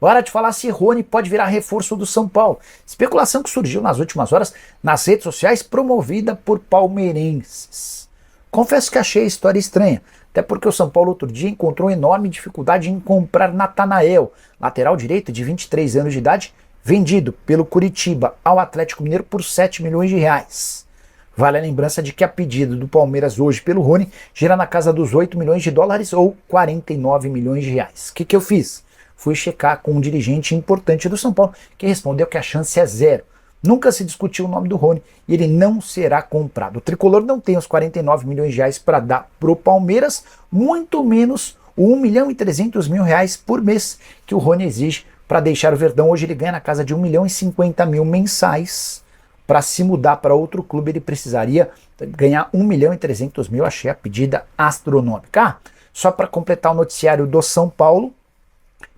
Hora de falar se Rony pode virar reforço do São Paulo. Especulação que surgiu nas últimas horas nas redes sociais, promovida por palmeirenses. Confesso que achei a história estranha, até porque o São Paulo outro dia encontrou enorme dificuldade em comprar Natanael, lateral direito de 23 anos de idade, vendido pelo Curitiba ao Atlético Mineiro por 7 milhões de reais. Vale a lembrança de que a pedido do Palmeiras hoje pelo Rony gira na casa dos 8 milhões de dólares ou 49 milhões de reais. O que eu fiz? Fui checar com um dirigente importante do São Paulo que respondeu que a chance é zero. Nunca se discutiu o nome do Rony e ele não será comprado. O tricolor não tem os 49 milhões de reais para dar pro Palmeiras, muito menos o 1 milhão e 300 mil reais por mês que o Rony exige para deixar o Verdão. Hoje ele ganha na casa de 1 milhão e 50 mil mensais. Para se mudar para outro clube ele precisaria ganhar 1 milhão e 300 mil. Achei a pedida astronômica. Só para completar o noticiário do São Paulo,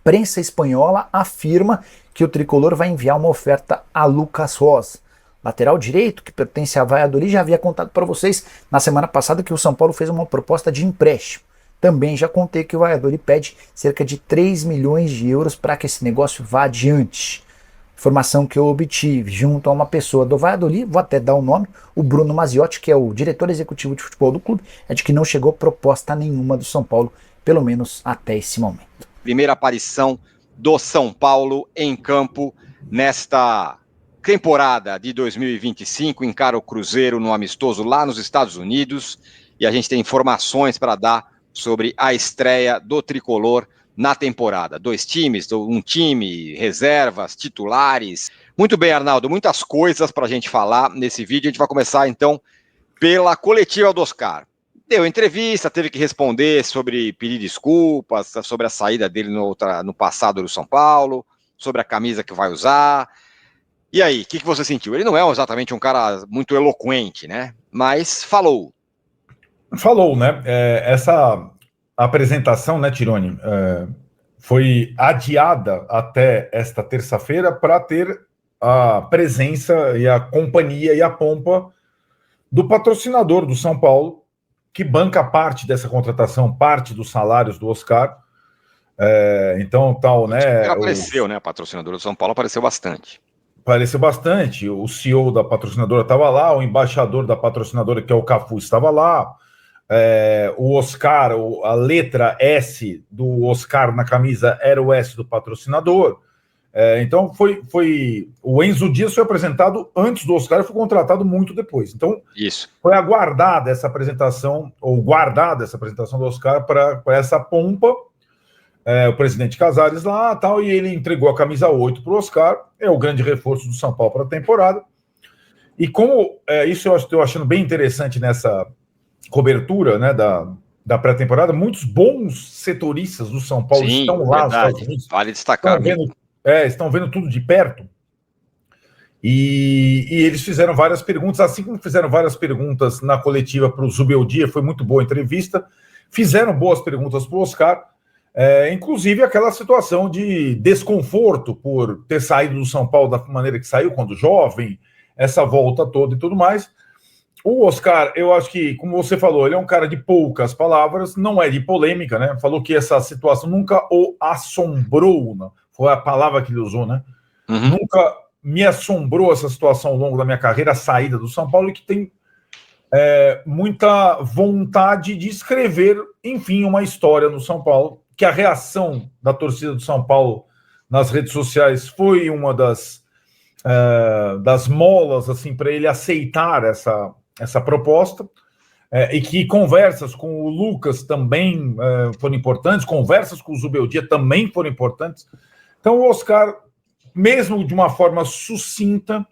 prensa espanhola afirma que o tricolor vai enviar uma oferta a Lucas Rosa, lateral direito que pertence a Valladolid. Já havia contado para vocês na semana passada que o São Paulo fez uma proposta de empréstimo. Também já contei que o Valladolid pede cerca de 3 milhões de euros para que esse negócio vá adiante. Informação que eu obtive junto a uma pessoa do Valladolid, vou até dar o nome, o Bruno Maziotti, que é o diretor executivo de futebol do clube, é de que não chegou proposta nenhuma do São Paulo, pelo menos até esse momento. Primeira aparição do São Paulo em campo nesta temporada de 2025, encara o Cruzeiro no amistoso lá nos Estados Unidos, e a gente tem informações para dar sobre a estreia do tricolor na temporada. 2 times, um time, reservas, titulares. Muito bem, Arnaldo, muitas coisas para a gente falar nesse vídeo. A gente vai começar então pela coletiva do Oscar. Deu entrevista, teve que responder sobre pedir desculpas, sobre a saída dele no passado do São Paulo, sobre a camisa que vai usar. E aí, o que você sentiu? Ele não é exatamente um cara muito eloquente, né? Mas falou. Falou, né? Essa apresentação, né, Tironi, foi adiada até esta terça-feira para ter a presença e a companhia e a pompa do patrocinador do São Paulo, que banca parte dessa contratação, parte dos salários do Oscar. Então, tal, né? Apareceu, né? A patrocinadora do São Paulo apareceu bastante. Apareceu bastante. O CEO da patrocinadora estava lá, o embaixador da patrocinadora, que é o Cafu, estava lá. O Oscar, a letra S do Oscar na camisa era o S do patrocinador. Então o Enzo Dias foi apresentado antes do Oscar e foi contratado muito depois. Então isso foi aguardada essa apresentação, ou guardada essa apresentação do Oscar para essa pompa. O presidente Casares lá tal, e ele entregou a camisa 8 para o Oscar. É o grande reforço do São Paulo para a temporada. E como isso eu estou achando bem interessante nessa cobertura, né, da pré-temporada, muitos bons setoristas do São Paulo estão lá nos Estados Unidos. Vale destacar. Estão vendo tudo de perto. E eles fizeram várias perguntas, assim como fizeram várias perguntas na coletiva para o Zubeldia, foi muito boa a entrevista. Fizeram boas perguntas para o Oscar, inclusive aquela situação de desconforto por ter saído do São Paulo da maneira que saiu, quando jovem, essa volta toda e tudo mais. O Oscar, eu acho que, como você falou, ele é um cara de poucas palavras, não é de polêmica, né? Falou que essa situação nunca o assombrou, né? Foi a palavra que ele usou, né? Uhum. Nunca me assombrou essa situação ao longo da minha carreira, a saída do São Paulo, e que tem muita vontade de escrever, enfim, uma história no São Paulo, que a reação da torcida do São Paulo nas redes sociais foi uma das molas, assim, para ele aceitar essa proposta, e que conversas com o Lucas também foram importantes, conversas com o Zubeldia também foram importantes. Então o Oscar, mesmo de uma forma sucinta,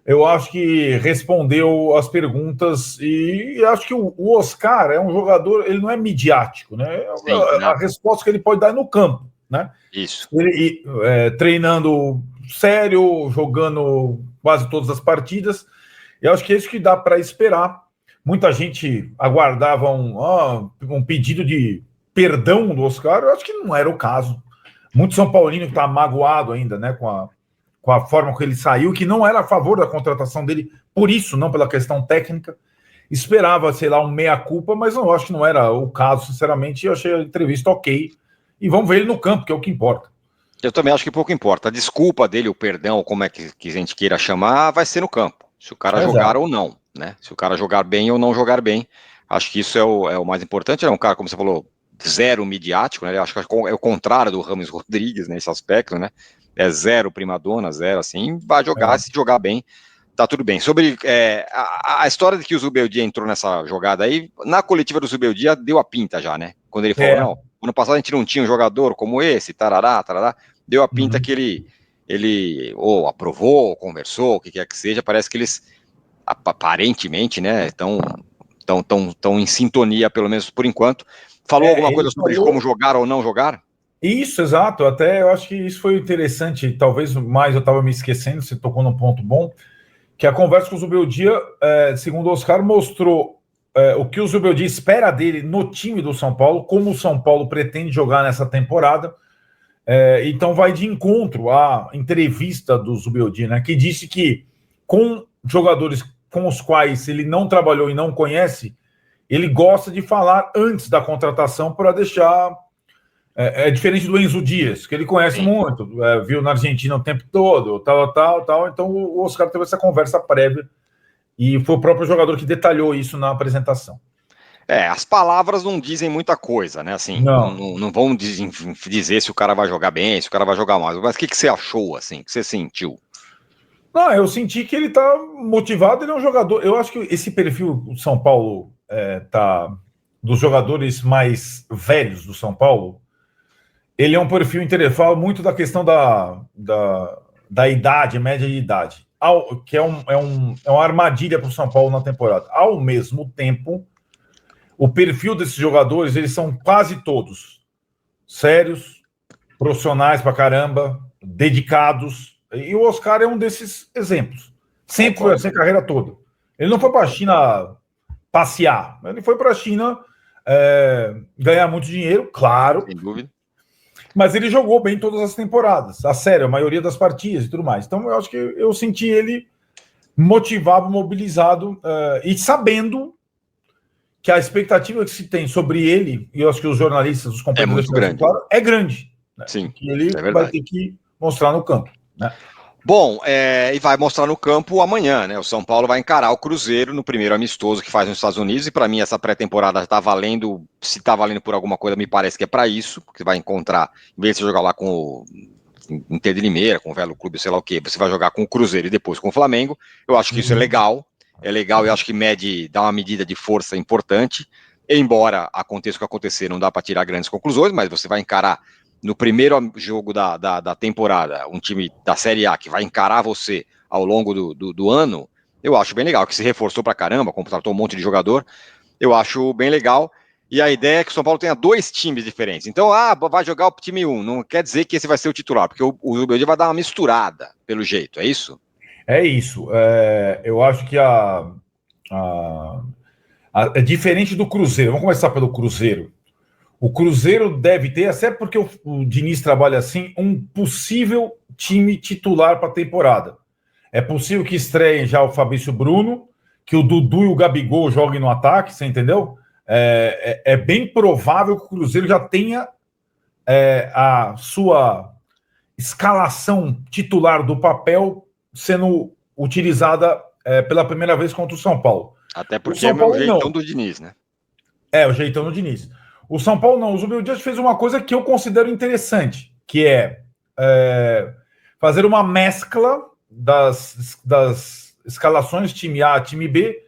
eu acho que respondeu as perguntas, e acho que o Oscar é um jogador, ele não é midiático, né? Sim, a resposta que ele pode dar é no campo, né? Isso. Ele treinando sério, jogando quase todas as partidas. Eu acho que é isso que dá para esperar. Muita gente aguardava um pedido de perdão do Oscar. Eu acho que não era o caso. Muito São Paulino que está magoado ainda, né, com a forma que ele saiu, que não era a favor da contratação dele, por isso, não pela questão técnica. Esperava, sei lá, um meia-culpa, mas eu acho que não era o caso, sinceramente. Eu achei a entrevista ok. E vamos ver ele no campo, que é o que importa. Eu também acho que pouco importa. A desculpa dele, o perdão, como é que a gente queira chamar, vai ser no campo. Se o cara jogar ou não, né? Se o cara jogar bem ou não jogar bem. Acho que isso é o mais importante. Ele é um cara, como você falou, zero midiático, né? Acho que é o contrário do Rames Rodrigues nesse aspecto, né? É zero primadona, zero assim. Vai jogar, se jogar bem, tá tudo bem. Sobre a história de que o Zubeldia entrou nessa jogada aí, na coletiva do Zubeldia deu a pinta já, né? Quando ele falou, não, ano passado a gente não tinha um jogador como esse, tarará, tarará, deu a pinta que ele ou aprovou, ou conversou, o que quer que seja, parece que eles aparentemente, né, estão em sintonia, pelo menos por enquanto. Falou alguma coisa sobre como jogar ou não jogar? Isso, exato. Até eu acho que isso foi interessante. Talvez mais eu estava me esquecendo, você tocou num ponto bom, que a conversa com o Zubeldia, segundo o Oscar, mostrou o que o Zubeldia espera dele no time do São Paulo, como o São Paulo pretende jogar nessa temporada. Então vai de encontro à entrevista do Zubeldia, né, que disse que com jogadores com os quais ele não trabalhou e não conhece, ele gosta de falar antes da contratação para deixar... É diferente do Enzo Dias, que ele conhece muito, viu na Argentina o tempo todo, tal. Então o Oscar teve essa conversa prévia e foi o próprio jogador que detalhou isso na apresentação. As palavras não dizem muita coisa, né? Assim, não vão dizer se o cara vai jogar bem, se o cara vai jogar mal. Mas o que você achou, assim? O que você sentiu? Não, eu senti que ele tá motivado, ele é um jogador... Eu acho que esse perfil do São Paulo dos jogadores mais velhos do São Paulo, ele é um perfil interessante, fala muito da questão da idade, média de idade, que é uma armadilha para o São Paulo na temporada. Ao mesmo tempo, o perfil desses jogadores, eles são quase todos sérios, profissionais pra caramba, dedicados, e o Oscar é um desses exemplos. Sempre foi assim a carreira toda. Ele não foi para a China passear, ele foi para a China ganhar muito dinheiro, claro. Sem dúvida. Mas ele jogou bem todas as temporadas, a sério, a maioria das partidas e tudo mais. Então eu acho que eu senti ele motivado, mobilizado e sabendo que a expectativa que se tem sobre ele, e eu acho que os jornalistas, os companheiros, é grande. Né? Sim, que ele vai ter que mostrar no campo. Né? Bom, e vai mostrar no campo amanhã, né? O São Paulo vai encarar o Cruzeiro no primeiro amistoso que faz nos Estados Unidos, e para mim essa pré-temporada está valendo, se está valendo por alguma coisa, me parece que é para isso, porque vai encontrar, em vez de você jogar lá com o Inter de Limeira, com o Velo Clube, sei lá o quê, você vai jogar com o Cruzeiro e depois com o Flamengo. Eu acho que isso é legal, e acho que dá uma medida de força importante, embora aconteça o que acontecer, não dá para tirar grandes conclusões, mas você vai encarar no primeiro jogo da temporada, um time da Série A que vai encarar você ao longo do ano, eu acho bem legal, que se reforçou pra caramba, contratou um monte de jogador, eu acho bem legal, e a ideia é que o São Paulo tenha dois times diferentes. Então, vai jogar o time 1, não quer dizer que esse vai ser o titular, porque o Zubeldia vai dar uma misturada, pelo jeito, é isso? É isso, eu acho que é diferente do Cruzeiro. Vamos começar pelo Cruzeiro. O Cruzeiro deve ter, até porque o Diniz trabalha assim, um possível time titular para a temporada. É possível que estreiem já o Fabrício Bruno, que o Dudu e o Gabigol joguem no ataque, você entendeu? É bem provável que o Cruzeiro já tenha a sua escalação titular do papel sendo utilizada pela primeira vez contra o São Paulo. Até porque é o jeitão do Diniz, né? O jeitão do Diniz. O São Paulo não. O Zubeldia fez uma coisa que eu considero interessante, que é fazer uma mescla das escalações time A, time B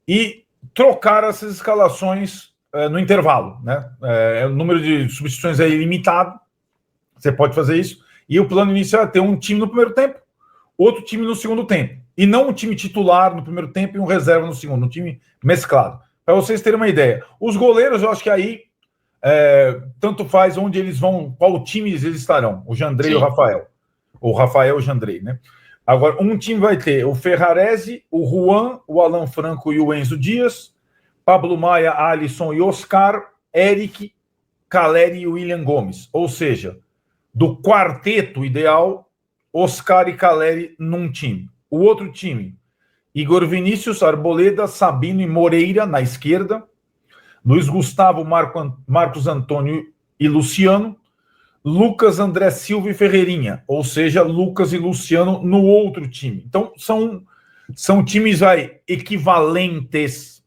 e trocar essas escalações no intervalo. Né? O número de substituições é ilimitado, você pode fazer isso. E o plano inicial é ter um time no primeiro tempo, outro time no segundo tempo. E não um time titular no primeiro tempo e um reserva no segundo, um time mesclado. Para vocês terem uma ideia. Os goleiros, eu acho que aí tanto faz onde eles vão, qual time eles estarão, o Jandrei e o Rafael. O Rafael e o Jandrei, né? Agora, um time vai ter o Ferrarese, o Juan, o Alan Franco e o Enzo Dias, Pablo Maia, Alisson e Oscar, Eric, Caleri e William Gomes. Ou seja, do quarteto ideal, Oscar e Caleri num time. O outro time, Igor Vinícius, Arboleda, Sabino e Moreira na esquerda, Luiz Gustavo, Marcos Antônio e Luciano, Lucas, André Silva e Ferreirinha, ou seja, Lucas e Luciano no outro time. Então, são times equivalentes.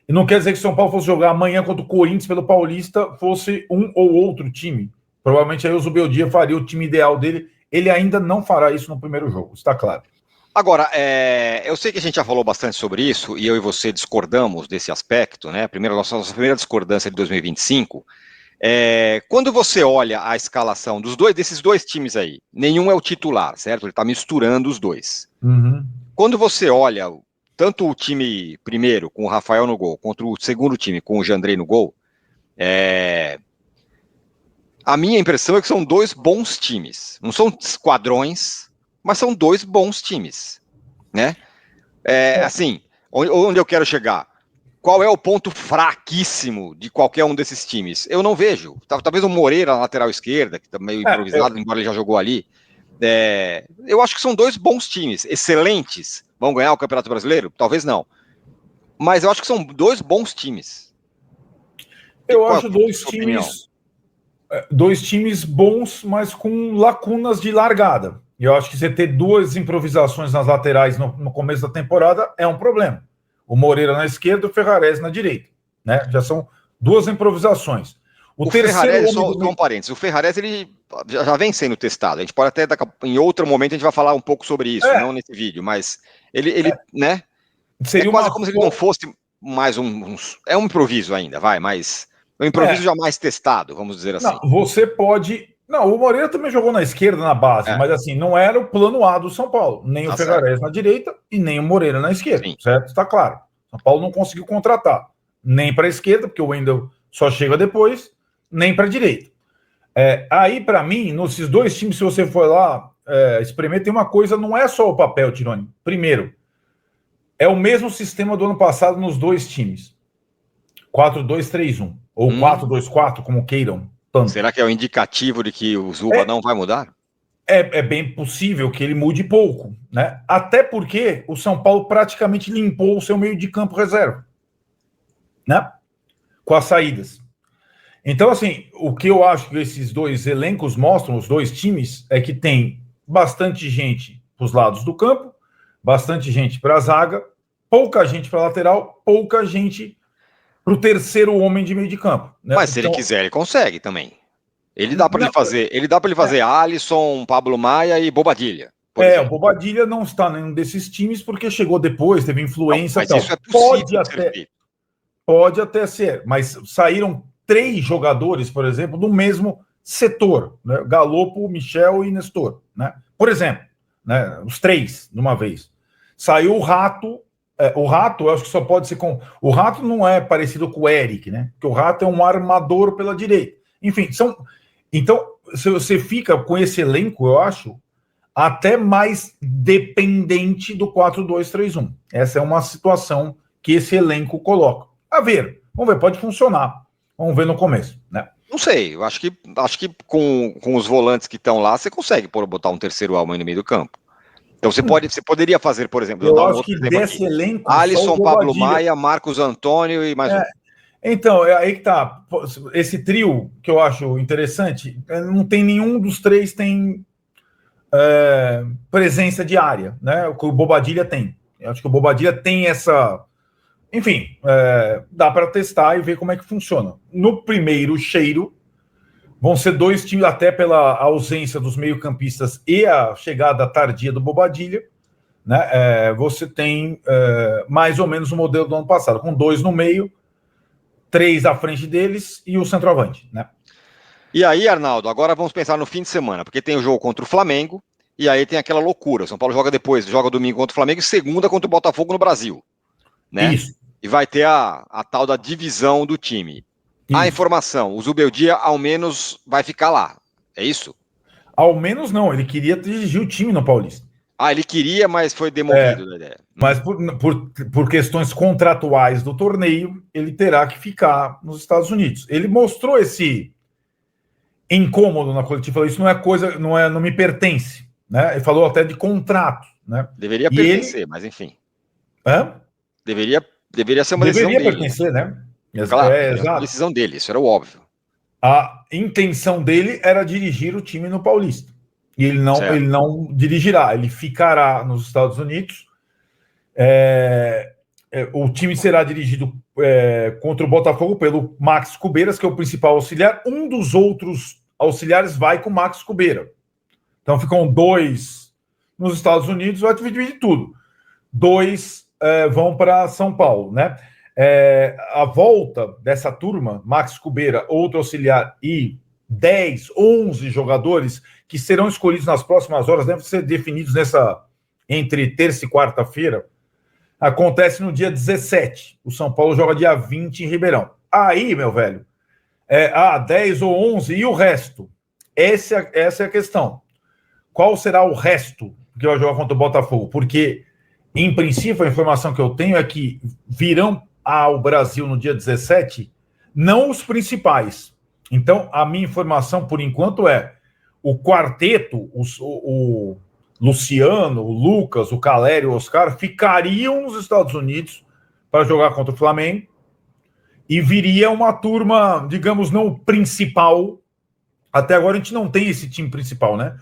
E não quer dizer que o São Paulo fosse jogar amanhã contra o Corinthians pelo Paulista, fosse um ou outro time. Provavelmente aí o Zubeldia faria o time ideal dele. Ele ainda não fará isso no primeiro jogo, está claro. Agora, eu sei que a gente já falou bastante sobre isso, e eu e você discordamos desse aspecto, né? Nossa primeira discordância de 2025. Quando você olha a escalação desses dois times aí, nenhum é o titular, certo? Ele está misturando os dois. Uhum. Quando você olha tanto o time primeiro com o Rafael no gol, contra o segundo time com o Jandrei no gol, a minha impressão é que são dois bons times. Não são esquadrões, mas são dois bons times, né? Assim, onde eu quero chegar? Qual é o ponto fraquíssimo de qualquer um desses times? Eu não vejo. Talvez o Moreira, na lateral esquerda, que está meio improvisado, embora ele já jogou ali. Eu acho que são dois bons times, excelentes. Vão ganhar o Campeonato Brasileiro? Talvez não. Mas eu acho que são dois bons times. Eu acho dois times bons, mas com lacunas de largada. E eu acho que você ter duas improvisações nas laterais no começo da temporada é um problema. O Moreira na esquerda e o Ferrarese na direita, né? Já são duas improvisações. O Ferrarese, só um parênteses, o Ferrarese ele já vem sendo testado. A gente pode até, em outro momento, a gente vai falar um pouco sobre isso, não nesse vídeo, mas ele né? Seria quase como se ele não fosse mais é um improviso ainda, mas um improviso jamais testado, vamos dizer assim. Não, você pode... Não, o Moreira também jogou na esquerda, na base, mas assim, não era o plano A do São Paulo. Nem o Ferrarese na direita e nem o Moreira na esquerda, certo? Está claro. São Paulo não conseguiu contratar. Nem para a esquerda, porque o Wendel só chega depois, nem para a direita. Aí, para mim, nesses dois times, se você for lá experimentar, tem uma coisa, não é só o papel, Tironi. Primeiro, é o mesmo sistema do ano passado nos dois times. 4-2-3-1. Ou 4-2-4, como queiram. Tanto. Será que é um indicativo de que o Zuba não vai mudar? É bem possível que ele mude pouco, né? Até porque o São Paulo praticamente limpou o seu meio de campo reserva, né? Com as saídas. Então, assim, o que eu acho que esses dois elencos mostram, os dois times, é que tem bastante gente para os lados do campo, bastante gente para a zaga, pouca gente para a lateral, pouca gente para o terceiro homem de meio de campo. Né? Mas se ele quiser, ele consegue também. Ele dá para ele fazer Alisson, Pablo Maia e Bobadilha. O Bobadilha não está em nenhum desses times porque chegou depois, teve influência. Não, mas isso é possível pode até ser, mas saíram 3 jogadores, por exemplo, do mesmo setor, né? Galopo, Michel e Nestor, né? Por exemplo, né? Os 3 de uma vez. Saiu o Rato. O Rato, eu acho que só pode ser com... O Rato não é parecido com o Eric, né? Porque o Rato é um armador pela direita. Enfim, então, se você fica com esse elenco, eu acho, até mais dependente do 4-2-3-1. Essa é uma situação que esse elenco coloca. Vamos ver, pode funcionar. Vamos ver no começo, né? Não sei, eu acho que com os volantes que estão lá, você consegue botar um terceiro homem no meio do campo. Então você poderia fazer, por exemplo, eu acho que desse elenco, Alisson, Pablo Maia, Marcos Antônio e mais um. Então, aí que tá. Esse trio que eu acho interessante, não tem nenhum dos 3 tem presença diária, né? O que o Bobadilha tem. Eu acho que o Bobadilha tem essa... Enfim, dá para testar e ver como é que funciona. No primeiro cheiro, vão ser 2 times, até pela ausência dos meio-campistas e a chegada tardia do Bobadilha, né? Você tem mais ou menos o modelo do ano passado, com 2 no meio, 3 à frente deles e o centroavante, né? E aí, Arnaldo, agora vamos pensar no fim de semana, porque tem o jogo contra o Flamengo, e aí tem aquela loucura. O São Paulo joga domingo contra o Flamengo e segunda contra o Botafogo no Brasil, né? Isso. E vai ter a tal da divisão do time. Isso. A informação, o Zubeldia ao menos vai ficar lá, é isso? Ao menos não, ele queria dirigir o time no Paulista. Ele queria, mas foi demovido da ideia. Mas por questões contratuais do torneio, ele terá que ficar nos Estados Unidos. Ele mostrou esse incômodo na coletiva, falou, isso não é coisa, não me pertence, né? Ele falou até de contrato, né? Deveria pertencer, mas enfim. Deveria ser uma decisão dele. Deveria pertencer, né? Claro, exato. Uma decisão dele, isso era o óbvio. A intenção dele era dirigir o time no Paulista. E ele não dirigirá, ele ficará nos Estados Unidos. O time será dirigido contra o Botafogo pelo Max Cubeiras, que é o principal auxiliar. Um dos outros auxiliares vai com o Max Cubeira. Então ficam 2 nos Estados Unidos, vai dividir tudo. 2 vão para São Paulo, né? A volta dessa turma, Max Cubeira, outro auxiliar e 10, 11 jogadores que serão escolhidos nas próximas horas, devem ser definidos entre terça e quarta-feira, acontece no dia 17. O São Paulo joga dia 20 em Ribeirão. Aí, meu velho, 10 ou 11 e o resto? Essa é a questão. Qual será o resto que vai jogar contra o Botafogo? Porque, em princípio, a informação que eu tenho é que virão ao Brasil no dia 17 não os principais. Então, a minha informação, por enquanto, o quarteto, o Luciano, o Lucas, o Calério e o Oscar ficariam nos Estados Unidos para jogar contra o Flamengo e viria uma turma, digamos, não principal. Até agora a gente não tem esse time principal, né?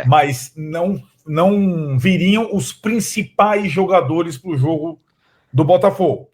Mas não viriam os principais jogadores para o jogo do Botafogo.